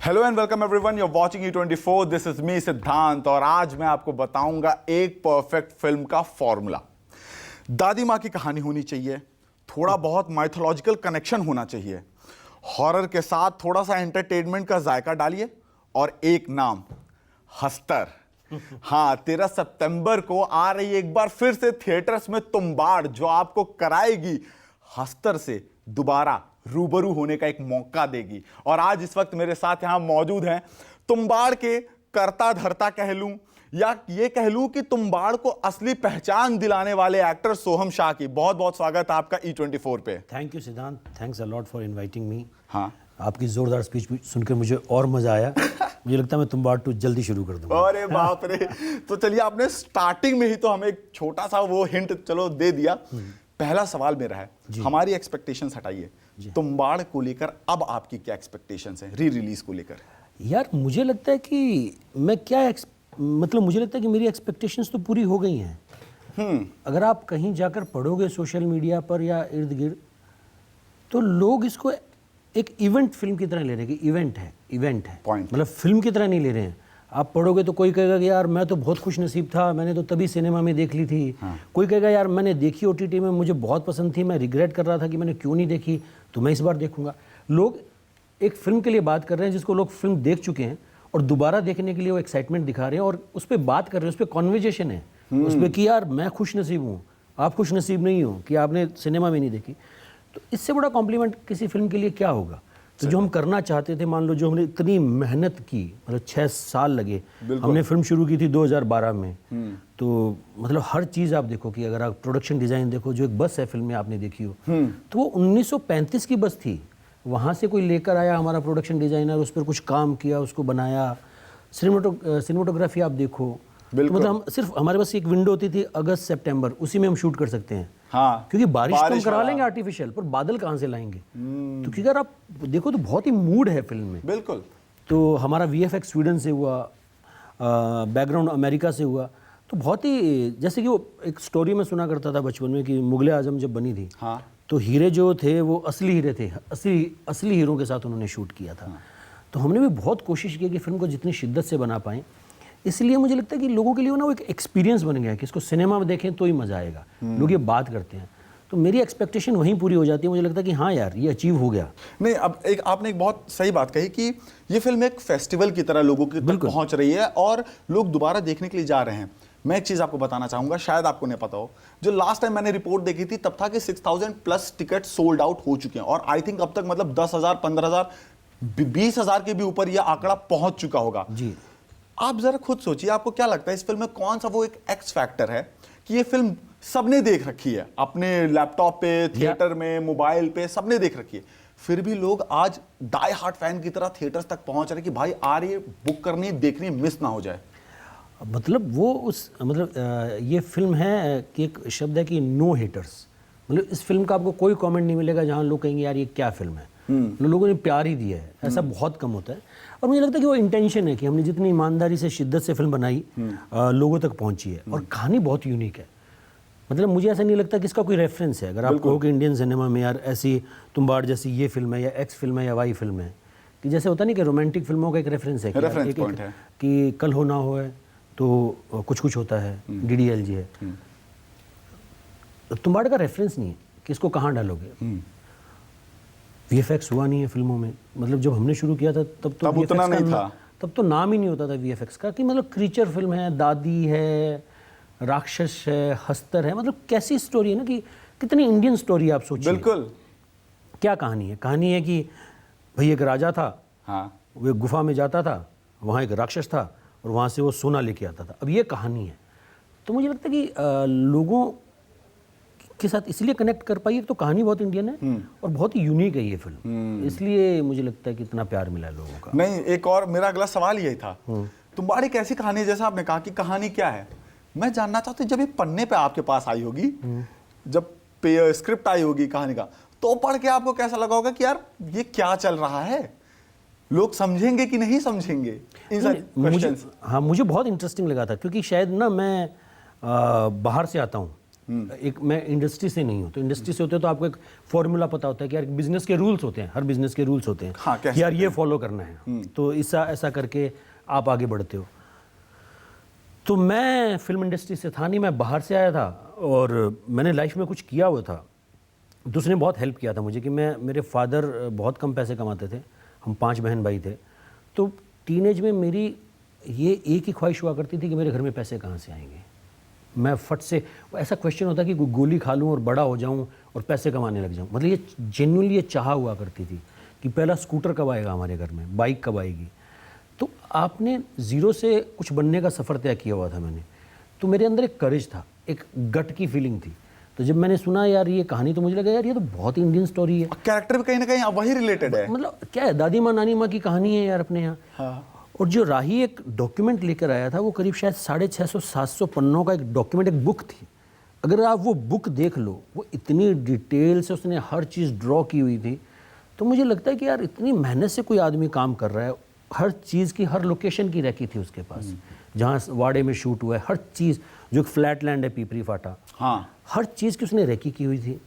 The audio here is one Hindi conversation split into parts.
Hello and welcome everyone, you are watching E24। This is me Siddhant और आज मैं आपको बताऊंगा एक परफेक्ट फिल्म का फॉर्मूला। दादी माँ की कहानी होनी चाहिए, थोड़ा बहुत माइथोलॉजिकल कनेक्शन होना चाहिए, हॉरर के साथ थोड़ा सा एंटरटेनमेंट का जायका डालिए और एक नाम, हस्तर। हाँ, 13 सितंबर को आ रही एक बार फिर से थिएटर्स में तुम्बाड़, जो आपको कराएगी हस्तर से दोबारा रूबरू होने का एक मौका देगी। और आज इस वक्त मेरे साथ यहां मौजूद हैं तुम्बाड़ के कर्ता धर्ता कह लूं या ये कह लूं कि तुम्बाड़ को असली पहचान दिलाने वाले एक्टर सोहम शाह की बहुत बहुत स्वागत है आपका E24 पे। थैंक यू सिद्धांत, thanks a lot for inviting me. हाँ, आपकी जोरदार स्पीच सुनकर मुझे और मजा आया। मुझे लगता है मैं तुम्बाड़ 2 जल्दी शुरू कर दूंगा। अरे बाप रे। तो चलिए, आपने स्टार्टिंग में ही तो हमें एक छोटा सा वो हिंट चलो दे दिया। पहला सवाल मेरा है, हमारी एक्सपेक्टेशंस हटाइए, तुम्बाड़ को लेकर अब आपकी क्या एक्सपेक्टेशंस हैं री रिलीज को लेकर? यार मुझे लगता है कि मैं क्या मुझे लगता है कि मेरी एक्सपेक्टेशंस तो पूरी हो गई हैं। अगर आप कहीं जाकर पढ़ोगे सोशल मीडिया पर या इर्द गिर्द, तो लोग इसको एक इवेंट फिल्म की तरह ले रहे हैं कि इवेंट है Point. मतलब फिल्म की तरह नहीं ले रहे हैं। आप पढ़ोगे तो कोई कहेगा कि यार मैं तो बहुत खुश नसीब था, मैंने तो तभी सिनेमा में देख ली थी। कोई कहेगा यार मैंने देखी OTT में, मुझे बहुत पसंद थी, मैं रिग्रेट कर रहा था कि मैंने क्यों नहीं देखी, तो मैं इस बार देखूंगा। लोग एक फिल्म के लिए बात कर रहे हैं जिसको लोग फिल्म देख चुके हैं और दोबारा देखने के लिए वो एक्साइटमेंट दिखा रहे हैं और उस पर बात कर रहे हैं, उस पर कॉन्वर्जेशन है उस पर कि यार मैं खुश नसीब हूँ, आप खुश नसीब नहीं हो कि आपने सिनेमा में नहीं देखी। तो इससे बड़ा कॉम्प्लीमेंट किसी फिल्म के लिए क्या होगा? तो जो हम करना चाहते थे, मान लो जो हमने इतनी मेहनत की, मतलब 6 साल लगे, हमने फिल्म शुरू की थी 2012 में। तो मतलब हर चीज़ आप देखो कि अगर आप प्रोडक्शन डिज़ाइन देखो, जो एक बस है फिल्म में आपने देखी हो, तो वो 1935 की बस थी। वहाँ से कोई लेकर आया हमारा प्रोडक्शन डिज़ाइनर, उस पर कुछ काम किया, उसको बनाया। सिनेमाटोग्राफी आप देखो, तो मतलब हम सिर्फ हमारे पास एक विंडो होती थी अगस्त सितंबर, उसी में हम शूट कर सकते हैं। हाँ, क्योंकि बारिश तो हम करा लेंगे आर्टिफिशियल, पर बादल कहाँ से लाएंगे? तो क्योंकि अगर आप देखो तो बहुत ही मूड है फिल्म में। बिल्कुल। तो हमारा VFX स्वीडन से हुआ, बैकग्राउंड अमेरिका से हुआ। तो बहुत ही, जैसे कि वो एक स्टोरी में सुना करता था बचपन में कि मुगल आजम जब बनी थी, हाँ, तो हीरे जो थे वो असली हीरे थे, असली हीरों के साथ उन्होंने शूट किया था। तो हमने भी बहुत कोशिश की कि फिल्म को जितनी शिद्दत से बना पाएँ। इसलिए मुझे लगता है कि लोगों के लिए ना वो एक एक्सपीरियंस बन गया है कि इसको सिनेमा में देखें तो ही मज़ा आएगा। लोग ये बात करते हैं, तो मेरी एक्सपेक्टेशन वहीं पूरी हो जाती है। मुझे लगता है कि हाँ यार, ये अचीव हो गया। नहीं, अब आपने एक बहुत सही बात कही कि ये फिल्म एक फेस्टिवल की तरह लोगों की तक पहुंच रही है और लोग दोबारा देखने के लिए जा रहे हैं। मैं एक चीज़ आपको बताना चाहूँगा, शायद आपको नहीं पता हो, जो लास्ट टाइम मैंने रिपोर्ट देखी थी तब था कि 6000 प्लस टिकट सोल्ड आउट हो चुके हैं और आई थिंक अब तक मतलब 10,000, 15,000, 20,000 के भी ऊपर यह आंकड़ा पहुंच चुका होगा जी। आप जरा खुद सोचिए, आपको क्या लगता है इस फिल्म में कौन सा वो एक एक्स फैक्टर है कि ये फिल्म सबने देख रखी है, अपने लैपटॉप पे, थिएटर में, मोबाइल पे, सबने देख रखी है, फिर भी लोग आज डाई हार्ट फैन की तरह थिएटर्स तक पहुंच रहे कि भाई आ रही है, बुक करनी, देखनी, मिस ना हो जाए? मतलब वो ये फिल्म है कि एक शब्द है कि नो हेटर्स। मतलब इस फिल्म का आपको कोई कमेंट नहीं मिलेगा जहां लोग कहेंगे यार ये क्या फिल्म है। लोगों ने प्यार ही दिया है, ऐसा बहुत कम होता है। और मुझे लगता है कि वो इंटेंशन है कि हमने जितनी ईमानदारी से, शिद्दत से फिल्म बनाई, लोगों तक पहुंची है। और कहानी बहुत यूनिक है। मतलब मुझे ऐसा नहीं लगता कि इसका कोई रेफरेंस है। अगर आप कहो कि इंडियन सिनेमा में यार ऐसी तुम्बाड़ जैसी ये फिल्म है या X फिल्म है या Y फिल्म है, कि जैसे होता नहीं कि रोमांटिक फिल्मों का एक रेफरेंस है कि कल हो ना हो है तो कुछ कुछ होता है, DDLJ है। तुम्बाड़ का रेफरेंस नहीं है कि इसको कहाँ डालोगे। VFX हुआ नहीं है फिल्मों में। मतलब जब हमने शुरू किया था तब उतना नहीं था, तब तो नाम ही नहीं होता था VFX का, कि मतलब क्रीचर फिल्म है, दादी है, राक्षस है, हस्तर है। मतलब कैसी स्टोरी है ना, कि कितनी इंडियन स्टोरी आप सोचिए। बिल्कुल। क्या कहानी है? कहानी है कि भाई एक राजा था, हाँ, वो एक गुफा में जाता था, वहाँ एक राक्षस था और वहाँ से वो सोना लेके आता था। अब ये कहानी है। तो मुझे लगता है कि लोगों के साथ इसलिए कनेक्ट कर पाई, तो कहानी बहुत इंडियन है और बहुत ही यूनिक है ये फिल्म। इसलिए मुझे लगता है कि इतना प्यार मिला है लोगों का। नहीं, एक और मेरा अगला सवाल यही था, तुम्बाड़ एक ऐसी कहानी है, जैसा आपने कहा कि कहानी क्या है, मैं जानना चाहता हूँ जब ये पन्ने पे आपके पास आई होगी, जब स्क्रिप्ट आई होगी कहानी का, तो पढ़ के आपको कैसा लगा होगा कि यार ये क्या चल रहा है, लोग समझेंगे कि नहीं समझेंगे? मुझे बहुत इंटरेस्टिंग लगा था, क्योंकि शायद ना मैं बाहर से आता हूँ एक मैं इंडस्ट्री से नहीं हूँ, तो इंडस्ट्री से होते तो आपको एक फॉर्मूला पता होता है कि यार बिजनेस के रूल्स होते हैं, हर बिजनेस के रूल्स होते हैं हाँ, कि यार ये फॉलो करना है, तो ऐसा ऐसा करके आप आगे बढ़ते हो। तो मैं फिल्म इंडस्ट्री से था नहीं, मैं बाहर से आया था और मैंने लाइफ में कुछ किया हुआ था, तो उसने बहुत हेल्प किया था मुझे कि मेरे फादर बहुत कम पैसे कमाते थे, हम 5 बहन भाई थे, तो टीनेज में मेरी ये एक ही ख्वाहिश हुआ करती थी कि मेरे घर में पैसे कहाँ से आएंगे। मैं फट से, ऐसा क्वेश्चन होता कि गोली खा लूँ और बड़ा हो जाऊँ और पैसे कमाने लग जाऊँ, मतलब ये जेन्युइनली ये चाह हुआ करती थी कि पहला स्कूटर कब आएगा हमारे घर में, बाइक कब आएगी। तो आपने ज़ीरो से कुछ बनने का सफ़र तय किया हुआ था मैंने, तो मेरे अंदर एक करेज था, एक गट की फीलिंग थी। तो जब मैंने सुना यार ये कहानी, तो मुझे लगा यार ये तो बहुत ही इंडियन स्टोरी है, कैरेक्टर भी कहीं ना कहीं वही रिलेटेड है, मतलब क्या है, दादी माँ नानी माँ की कहानी है यार अपने यहाँ। हाँ। और जो राही एक डॉक्यूमेंट लेकर आया था, वो करीब शायद 650-700 पन्नों का एक डॉक्यूमेंट, एक बुक थी। अगर आप वो बुक देख लो, वो इतनी डिटेल से उसने हर चीज़ ड्रॉ की हुई थी, तो मुझे लगता है कि यार इतनी मेहनत से कोई आदमी काम कर रहा है, हर चीज़ की, हर लोकेशन की रखी थी उसके पास, जहाँ वाड़े में शूट हुआ है, हर चीज़, जो फ्लैट लैंड है पीपरी फाटा, हाँ, हर चीज़ की उसने रेकी की हुई थी,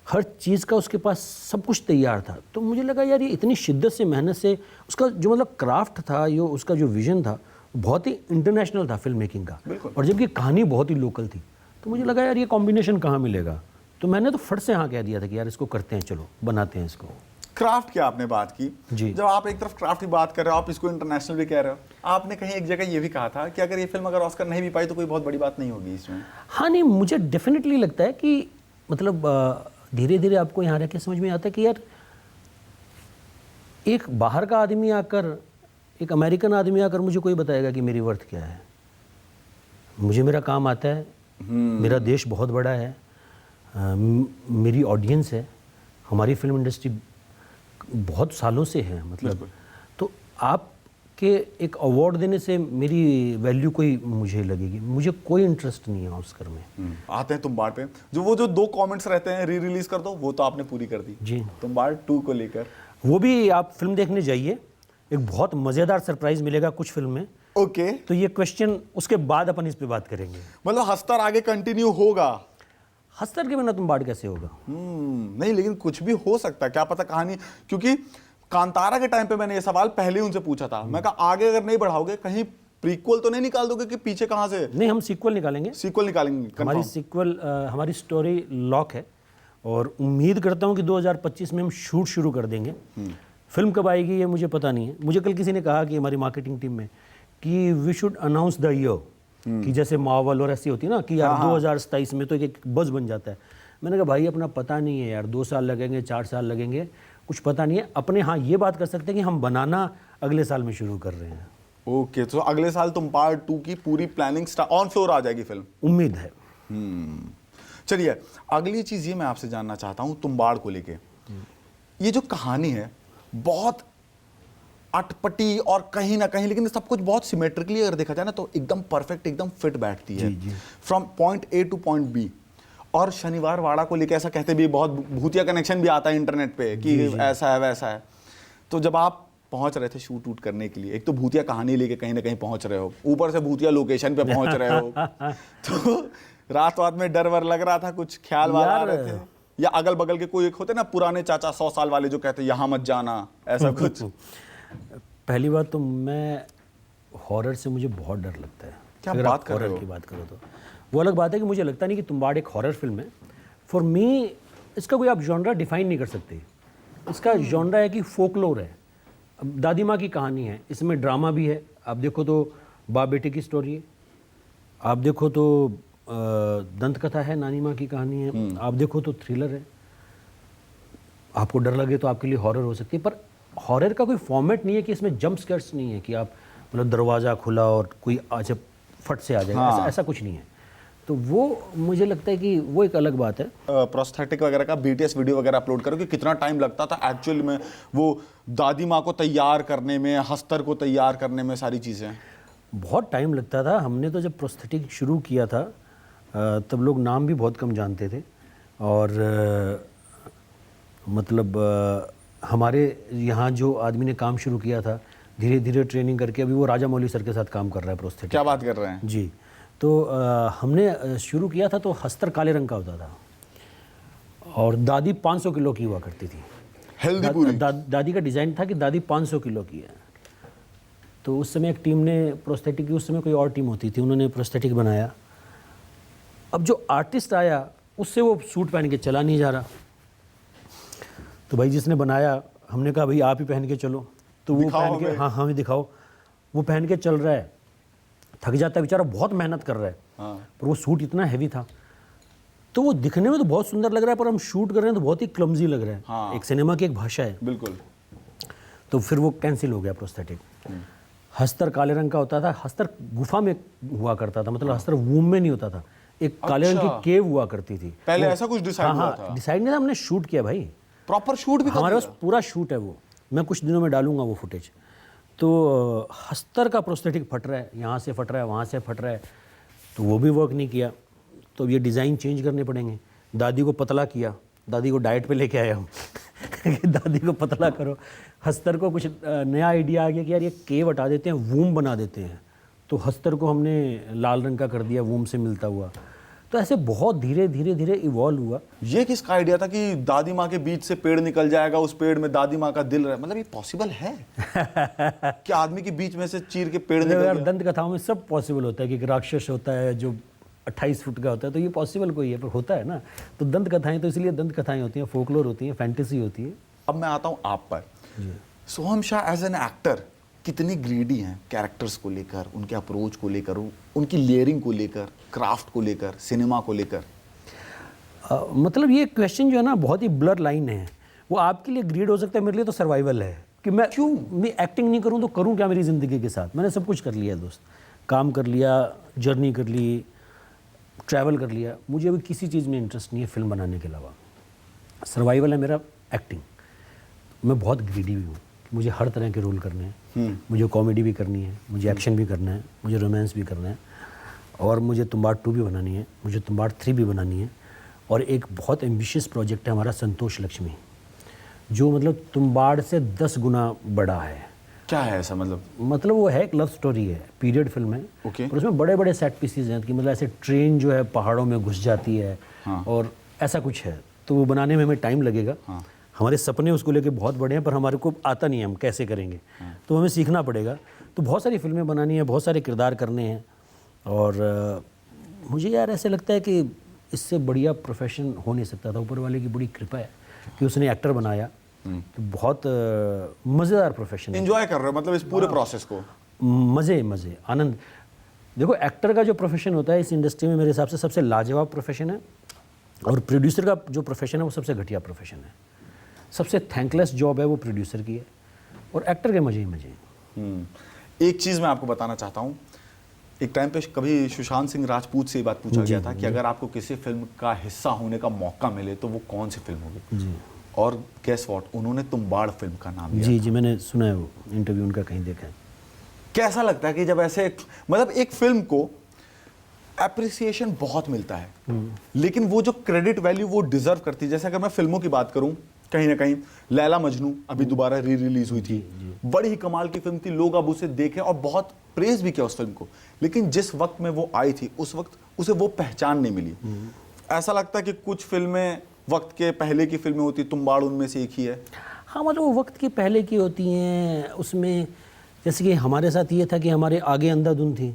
हर चीज़ का उसके पास सब कुछ तैयार था। तो मुझे लगा यार ये इतनी शिद्दत से, मेहनत से, उसका जो मतलब क्राफ्ट था, यो उसका जो विजन था, बहुत ही इंटरनेशनल था फिल्म मेकिंग का, और जबकि कहानी बहुत ही लोकल थी। तो मुझे लगा यार ये कॉम्बिनेशन कहाँ मिलेगा, तो मैंने तो फट से हाँ कह दिया था कि यार इसको करते हैं, चलो बनाते हैं इसको। क्राफ्ट की आपने बात की जी। जब आप एक तरफ क्राफ्ट की बात कर रहे हो, आप इसको इंटरनेशनल भी कह रहे हो, आपने कहीं एक जगह ये भी कहा था कि अगर ये फिल्म अगर ऑस्कर नहीं भी पाई तो कोई बहुत बड़ी बात नहीं होगी इसमें। हाँ नहीं, मुझे डेफिनेटली लगता है कि मतलब धीरे धीरे आपको यहाँ रह के समझ में आता है कि यार एक बाहर का आदमी आकर, एक अमेरिकन आदमी आकर मुझे कोई बताएगा कि मेरी वर्थ क्या है। मुझे मेरा काम आता है, मेरा देश बहुत बड़ा है, मेरी ऑडियंस है, हमारी फिल्म इंडस्ट्री बहुत सालों से है, मतलब तो आपके एक अवार्ड देने से मेरी वैल्यू कोई मुझे लगेगी, मुझे कोई इंटरेस्ट नहीं है ऑस्कर में। आते हैं तुम्बाड़ पे, जो 2 कमेंट्स रहते हैं री रिलीज कर दो, वो तो आपने पूरी कर दी जी। तुम्बाड़ 2 को लेकर, वो भी आप फिल्म देखने जाइए, एक बहुत मज़ेदार सरप्राइज मिलेगा कुछ फिल्म में। ओके। तो ये क्वेश्चन उसके बाद अपन इस पे बात करेंगे। मतलब हस्तर आगे कंटिन्यू होगा? हस्तर के बिना तुम्बाड़ कैसे होगा? नहीं, लेकिन कुछ भी हो सकता है, क्या पता कहानी, क्योंकि कांतारा के टाइम पे मैंने ये सवाल पहले ही उनसे पूछा था, मैं कहा आगे अगर नहीं बढ़ाओगे कहीं प्रीक्वल तो नहीं निकाल दोगे कि पीछे कहां से? नहीं, हम सीक्वल निकालेंगे, सीक्वल निकालेंगे, हमारी सीक्वल, हमारी स्टोरी लॉक है, और उम्मीद करता हूं कि 2025 में हम शूट शुरू कर देंगे। फिल्म कब आएगी ये मुझे पता नहीं है। मुझे कल किसी ने कहा कि हमारी मार्केटिंग टीम में कि we should announce the year, कि जैसे मार्वल और ऐसी होती है ना कि यार 2027 में तो एक बज़ बन जाता है। मैंने कहा भाई अपना पता नहीं है यार, 2 साल लगेंगे, 4 साल लगेंगे, कुछ पता नहीं है अपने। हाँ ये बात कर सकते हैं कि हम बनाना अगले साल में शुरू कर रहे हैं। ओके, तो अगले साल तुम्बाड़ 2 की पूरी प्लानिंग ऑन फ्लोर आ जाएगी फिल्म? उम्मीद है। चलिए, अगली चीज ये मैं आपसे जानना चाहता हूं तुम्बाड़ को लेके। ये जो कहानी है बहुत अटपटी और कहीं ना कहीं, लेकिन सब कुछ बहुत सिमेट्रिकली अगर देखा जाए ना तो एकदम परफेक्ट, एकदम फिट बैठती है from point A to point B. और शनिवार वाड़ा को लेके ऐसा कहते भी, बहुत भूतिया कनेक्शन भी आता है इंटरनेट पे कि ऐसा है वैसा है। तो जब आप पहुंच रहे थे शूट वूट करने के लिए, एक तो भूतिया कहानी लेके कहीं ना कहीं पहुंच रहे हो, ऊपर से भूतिया लोकेशन पे पहुंच रहे हो, तो रात में डर वर लग रहा था, कुछ ख्याल वाल आ रहे थे? या अगल बगल के कोई एक होते ना पुराने चाचा 100 साल वाले जो कहते यहाँ मत जाना, ऐसा कुछ? पहली बात तो मैं हॉरर से मुझे बहुत डर लगता है। क्या बात कर रहे हो? की बात करो तो वो अलग बात है कि मुझे लगता नहीं कि तुम्बाड़ एक हॉरर फिल्म है। फॉर मी इसका कोई आप जॉनरा डिफाइन नहीं कर सकते। इसका जॉनरा है कि फोकलोर है। अब दादी माँ की कहानी है, इसमें ड्रामा भी है, आप देखो तो बाप बेटे की स्टोरी है, आप देखो तो दंत कथा है, नानी माँ की कहानी है, आप देखो तो थ्रिलर है। आपको डर लगे तो आपके लिए हॉरर हो सकती है, पर हॉरर का कोई फॉर्मेट नहीं है कि इसमें जंप स्केयर्स नहीं है कि आप मतलब दरवाज़ा खुला और कोई आज फट से आ जाएगा, ऐसा कुछ नहीं है। तो वो मुझे लगता है कि वो एक अलग बात है। प्रोस्थेटिक वगैरह का BTS वीडियो वगैरह अपलोड करो कि कितना टाइम लगता था एक्चुअल में वो दादी माँ को तैयार करने में, हस्तर को तैयार करने में, सारी चीज़ें? बहुत टाइम लगता था। हमने तो जब प्रोस्थेटिक शुरू किया था तब लोग नाम भी बहुत कम जानते थे, और मतलब हमारे यहाँ जो आदमी ने काम शुरू किया था, धीरे धीरे ट्रेनिंग करके अभी वो राजा मौली सर के साथ काम कर रहा है प्रोस्थेटिक। क्या बात कर रहे हैं? जी। तो हमने शुरू किया था तो हस्तर काले रंग का होता था और दादी 500 किलो की हुआ करती थी। हेल्दी पूरी। दादी का डिज़ाइन था कि दादी 500 किलो की है। तो उस समय एक टीम ने प्रोस्थेटिक की, उस समय कोई और टीम होती थी, उन्होंने प्रोस्थेटिक बनाया। अब जो आर्टिस्ट आया उससे वो सूट पहन के चला नहीं जा रहा, तो भाई जिसने बनाया हमने कहा भाई आप ही पहन के चलो। तो वो पहन के, हाँ हमें दिखाओ। वो पहन के चल रहा है, थक जाता है बेचारा, बहुत मेहनत कर रहा है। हाँ। पर वो सूट इतना हैवी था तो वो दिखने में तो बहुत सुंदर लग रहा है, पर हम शूट कर रहे हैं तो बहुत ही क्लमजी लग रहा है। हाँ। एक सिनेमा की एक भाषा है। बिल्कुल। तो फिर वो कैंसिल हो गया प्रोस्थेटिक। हस्तर काले रंग का होता था, हस्तर गुफा में हुआ करता था, मतलब हस्तर वूम में नहीं होता था, एक काले रंग की केव हुआ करती थी पहले। ऐसा कुछ डिसाइड हुआ था? डिसाइड नहीं था, हमने शूट किया भाई, प्रॉपर शूट भी हमारे पास पूरा शूट है। वो मैं कुछ दिनों में डालूंगा वो फुटेज। तो हस्तर का प्रोस्थेटिक फट रहा है, यहाँ से फट रहा है, वहाँ से फट रहा है, तो वो भी वर्क नहीं किया। तो ये डिज़ाइन चेंज करने पड़ेंगे। दादी को पतला किया, दादी को डाइट पे लेके आया हम कि दादी को पतला करो। हस्तर को कुछ नया आइडिया आ गया कि यार ये केव हटा देते हैं, वूम बना देते हैं। तो हस्तर को हमने लाल रंग का कर दिया, वूम से मिलता हुआ। तो ऐसे बहुत धीरे धीरे धीरे इवॉल्व हुआ। ये किसका आइडिया था कि दादी माँ के बीच से पेड़ निकल जाएगा, उस पेड़ में दादी माँ का दिल रहे? मतलब ये पॉसिबल है कि आदमी के बीच में से चीर के पेड़ निकल यार जाए? दंत कथाओं में सब पॉसिबल होता है कि एक राक्षस होता है जो 28 फुट का होता है, तो ये पॉसिबल कोई है, पर होता है ना। तो दंत कथाएं तो इसलिए दंत कथाएं होती हैं, फोकलोर होती हैं, फैंटेसी होती है। अब मैं आता हूँ आप पर। सोहम शाह एज एन एक्टर कितनी ग्रीडी हैं कैरेक्टर्स को लेकर, उनके अप्रोच को लेकर, उनकी लेयरिंग को लेकर, क्राफ्ट को लेकर, सिनेमा को लेकर? मतलब ये क्वेश्चन जो है ना बहुत ही ब्लर लाइन है। वो आपके लिए ग्रीड हो सकता है, मेरे लिए तो सर्वाइवल है कि मैं क्यों मैं एक्टिंग नहीं करूं तो करूं क्या मेरी ज़िंदगी के साथ। मैंने सब कुछ कर लिया दोस्त, काम कर लिया, जर्नी कर ली, ट्रैवल कर लिया। मुझे अभी किसी चीज़ में इंटरेस्ट नहीं है फिल्म बनाने के अलावा। सर्वाइवल है मेरा, एक्टिंग। मैं बहुत ग्रीडी भी हूँ, मुझे हर तरह के रोल करने हैं। मुझे कॉमेडी भी करनी है, मुझे एक्शन भी करना है, मुझे रोमांस भी करना है, और मुझे तुम्बाड़ 2 भी बनानी है, मुझे तुम्बाड़ 3 भी बनानी है। और एक बहुत एम्बिशियस प्रोजेक्ट है हमारा संतोष लक्ष्मी, जो मतलब तुम्बाड़ से 10 गुना बड़ा है। क्या है ऐसा? मतलब वो है एक लव स्टोरी है, पीरियड फिल्म है। Okay. और उसमें बड़े बड़े सेट पीसेज हैं कि मतलब ऐसे ट्रेन जो है पहाड़ों में घुस जाती है। हाँ. और ऐसा कुछ है, तो वो बनाने में हमें टाइम लगेगा। हाँ. हमारे सपने उसको लेके बहुत बड़े हैं, पर हमारे को आता नहीं है हम कैसे करेंगे। हाँ. तो हमें सीखना पड़ेगा। तो बहुत सारी फिल्में बनानी है, बहुत सारे किरदार करने हैं। और मुझे यार ऐसे लगता है कि इससे बढ़िया प्रोफेशन हो नहीं सकता था। ऊपर वाले की बड़ी कृपा है कि उसने एक्टर बनाया। तो बहुत मज़ेदार प्रोफेशन है। एंजॉय कर रहे हो मतलब इस पूरे प्रोसेस को? मज़े आनंद। देखो एक्टर का जो प्रोफेशन होता है इस इंडस्ट्री में मेरे हिसाब से सबसे लाजवाब प्रोफेशन है, और प्रोड्यूसर का जो प्रोफेशन है वो सबसे घटिया प्रोफेशन है। सबसे थैंकलेस जॉब है वो प्रोड्यूसर की है, और एक्टर के मज़े ही मज़े हैं। एक चीज़ मैं आपको बताना चाहता हूँ। एक टाइम पे कभी सुशांत सिंह राजपूत से ये बात पूछा गया था कि अगर आपको किसी फिल्म का हिस्सा होने का मौका मिले तो वो कौन सी फिल्म होगी? जी। और गेस व्हाट, उन्होंने तुम्बाड़ फिल्म का नाम लिया। जी, मैंने सुना है, वो इंटरव्यू उनका कहीं देखा है। कैसा लगता है कि जब ऐसे मतलब एक फिल्म को एप्रिसिएशन बहुत मिलता है, लेकिन वो जो क्रेडिट वैल्यू वो डिजर्व करती है। जैसे अगर मैं फिल्मों की बात करूं, कहीं ना कहीं लैला मजनू अभी दोबारा री रिलीज हुई थी, बड़ी ही कमाल की फिल्म थी, लोग अब उसे देखे और बहुत प्रेज भी किया उस फिल्म को, लेकिन जिस वक्त में वो आई थी उस वक्त उसे वो पहचान नहीं मिली। ऐसा लगता है कि कुछ फिल्में वक्त के पहले की फिल्में होती, तुम्बाड़ उनमें से एक ही है। हाँ, मतलब वो वक्त की पहले की होती हैं। उसमें जैसे कि हमारे साथ ये था कि हमारे आगे अंधाधुन थी,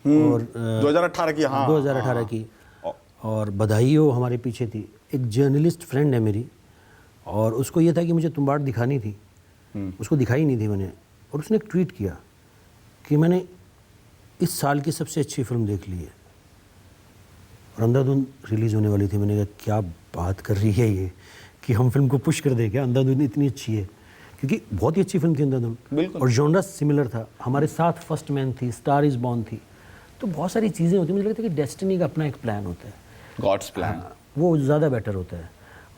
और 2018 की। हाँ, 2018 की। और बधाई हो हमारे पीछे थी। एक जर्नलिस्ट फ्रेंड है मेरी, और उसको ये था कि मुझे तुम्बाड़ दिखानी थी, उसको दिखाई नहीं थी मैंने, और उसने एक ट्वीट किया कि मैंने इस साल की सबसे अच्छी फिल्म देख ली है, और अंधाधुन रिलीज़ होने वाली थी। मैंने कहा क्या बात कर रही है ये, कि हम फिल्म को पुश कर दें क्या, अंधाधुन इतनी अच्छी है, क्योंकि बहुत ही अच्छी फिल्म थी अंधाधुन। और जॉनरा सिमिलर था, हमारे साथ फर्स्ट मैन थी, स्टार इज़ बॉर्न थी। तो बहुत सारी चीज़ें होती हैं। मुझे लगता है कि डेस्टिनी का अपना एक प्लान होता है, गॉड्स प्लान, वो ज़्यादा बेटर होता है।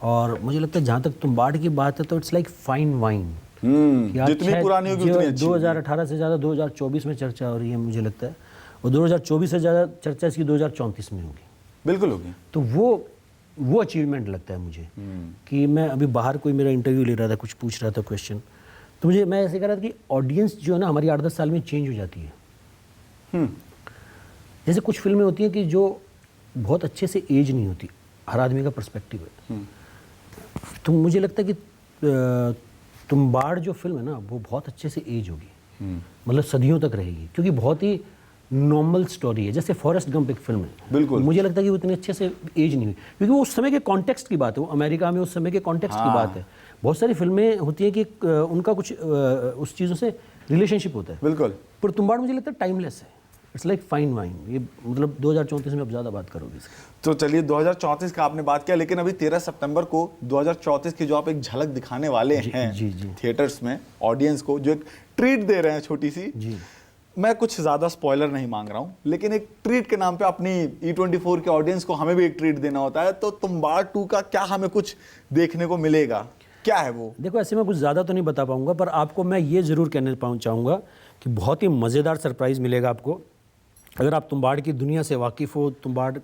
और मुझे लगता है जहाँ तक तुम्बाड़ की बात है तो इट्स लाइक फाइन वाइन, जितनी पुरानी होगी उतनी अच्छी। 2018 से ज़्यादा 2024 में चर्चा हो रही है मुझे लगता है, और 2024 से ज़्यादा चर्चा इसकी 2034 में होगी। बिल्कुल होगी। तो वो अचीवमेंट लगता है मुझे कि मैं अभी बाहर कोई मेरा इंटरव्यू ले रहा था, कुछ पूछ रहा था क्वेश्चन, तो मैं ऐसे कह रहा था कि ऑडियंस जो है ना हमारी 8-10 साल में चेंज हो जाती है। जैसे कुछ फिल्में होती हैं कि जो बहुत अच्छे से एज नहीं होती, हर आदमी का पर्सपेक्टिव है। तो मुझे लगता है कि तुम्बाड़ जो फिल्म है ना वो बहुत अच्छे से एज होगी, मतलब सदियों तक रहेगी, क्योंकि बहुत ही नॉर्मल स्टोरी है। जैसे फॉरेस्ट गंप एक फिल्म है, बिल्कुल। मुझे लगता है कि वो इतने अच्छे से एज नहीं हुई, क्योंकि वो उस समय के कॉन्टेक्स्ट की बात है, वो अमेरिका में उस समय के कॉन्टेक्स्ट की बात है। बहुत सारी फिल्में होती हैं कि उनका कुछ उस चीज़ों से रिलेशनशिप होता है, बिल्कुल। पर तुम्बाड़ मुझे लगता है टाइमलेस है, इट्स लाइक फाइन वाइन। ये मतलब 2034 में अब ज़्यादा बात करोगे इसकी। तो चलिए 2034 का आपने बात किया, लेकिन अभी 13 सितंबर को 2034 की जो आप एक झलक दिखाने वाले हैं जी। थिएटर्स में ऑडियंस को, जो एक ट्रीट दे रहे हैं छोटी सी जी। मैं कुछ ज्यादा स्पॉइलर नहीं मांग रहा हूं, लेकिन एक ट्रीट के नाम पे अपनी E24 के ऑडियंस को हमें भी एक ट्रीट देना होता है, तो तुम्बाड़ 2 का क्या हमें कुछ देखने को मिलेगा, क्या है वो? देखो, ऐसे मैं कुछ ज़्यादा तो नहीं बता पाऊंगा, पर आपको मैं ये ज़रूर कहने चाहूँगा कि बहुत ही मज़ेदार सरप्राइज़ मिलेगा आपको। अगर आप तुम्बाड़ की दुनिया से वाकिफ़ हो, तुम्बाड़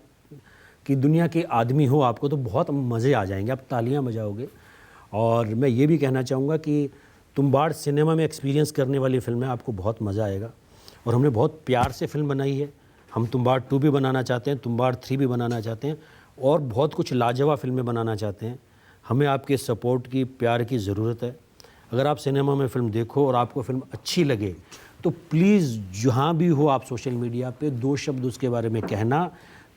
की दुनिया के आदमी हो आपको, तो बहुत मज़े आ जाएंगे, आप तालियां बजाओगे। और मैं ये भी कहना चाहूँगा कि तुम्बाड़ सिनेमा में एक्सपीरियंस करने वाली फिल्म है, आपको बहुत मज़ा आएगा। और हमने बहुत प्यार से फिल्म बनाई है। हम तुम्बाड़ 2 भी बनाना चाहते हैं, तुम्बाड़ 3 भी बनाना चाहते हैं, और बहुत कुछ लाजवाब फिल्में बनाना चाहते हैं। हमें आपके सपोर्ट की, प्यार की ज़रूरत है। अगर आप सिनेमा में फ़िल्म देखो और आपको फ़िल्म अच्छी लगे, तो प्लीज़ जहाँ भी हो आप सोशल मीडिया पे 2 शब्द उसके बारे में कहना,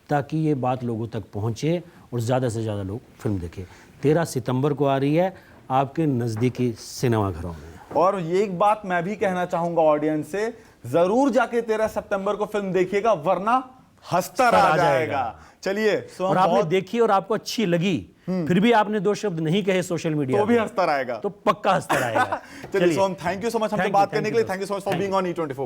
ताकि ये बात लोगों तक पहुँचे और ज़्यादा से ज़्यादा लोग फिल्म देखें। 13 सितंबर को आ रही है आपके नज़दीकी सिनेमाघरों में। और ये एक बात मैं भी कहना चाहूंगा ऑडियंस से, जरूर जाके 13 सितंबर को फिल्म देखिएगा, वरना हंसता रह जाएगा। चलिए और आपने देखी और आपको अच्छी लगी, फिर भी आपने 2 शब्द नहीं कहे सोशल मीडिया तो भी हंसता रहेगा, तो पक्का हंसता रहेगा। चलिए सोम, थैंक यू सो मच हमसे बात करने के लिए। Thank you so much for being on E24।